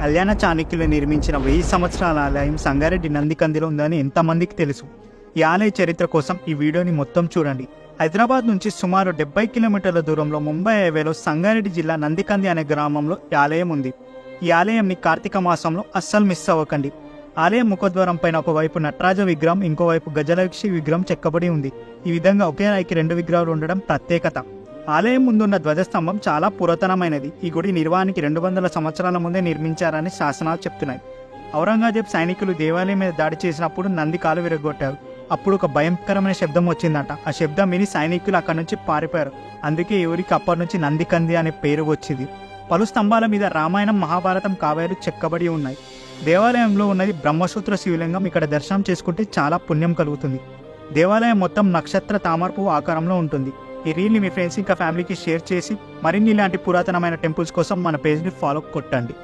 కళ్యాణ చాణక్యులు నిర్మించిన 1000 సంవత్సరాల ఆలయం సంగారెడ్డి నందికందిలో ఉందని ఎంతమందికి తెలుసు? ఈ ఆలయ చరిత్ర కోసం ఈ వీడియోని మొత్తం చూడండి. హైదరాబాద్ నుంచి సుమారు 70 కిలోమీటర్ల దూరంలో ముంబై హైవేలో సంగారెడ్డి జిల్లా నందికంది అనే గ్రామంలో ఈ ఆలయం ఉంది. ఈ ఆలయంని కార్తీక మాసంలో అస్సలు మిస్ అవ్వకండి. ఆలయం ముఖద్వారం పైన ఒకవైపు నటరాజ విగ్రహం, ఇంకోవైపు గజలక్ష్మి విగ్రహం చెక్కబడి ఉంది. ఈ విధంగా ఒకే రాయికి 2 విగ్రహాలు ఉండడం ప్రత్యేకత. ఆలయం ముందున్న ధ్వజస్తంభం చాలా పురాతనమైనది. ఈ గుడి నిర్మాణానికి 200 సంవత్సరాల ముందే నిర్మించారని శాసనాలు చెప్తున్నాయి. ఔరంగజేబ్ సైనికులు దేవాలయం మీద దాడి చేసినప్పుడు నంది కాలు విరగొట్టారు. అప్పుడు ఒక భయంకరమైన శబ్దం వచ్చిందట. ఆ శబ్దం విని సైనికులు అక్కడి నుంచి పారిపోయారు. అందుకే ఈ ఊరికి అప్పటి నుంచి నందికంది అనే పేరు వచ్చింది. పలు స్తంభాల మీద రామాయణం, మహాభారతం కావ్యాలు చెక్కబడి ఉన్నాయి. దేవాలయంలో ఉన్నది బ్రహ్మసూత్ర శివలింగం. ఇక్కడ దర్శనం చేసుకుంటే చాలా పుణ్యం కలుగుతుంది. దేవాలయం మొత్తం నక్షత్ర తామరపు ఆకారంలో ఉంటుంది. ఈ రీల్ని మీ ఫ్రెండ్స్ ఇంకా ఫ్యామిలీకి షేర్ చేసి మరిన్ని ఇలాంటి పురాతనమైన టెంపుల్స్ కోసం మన పేజ్ని ఫాలో కొట్టండి.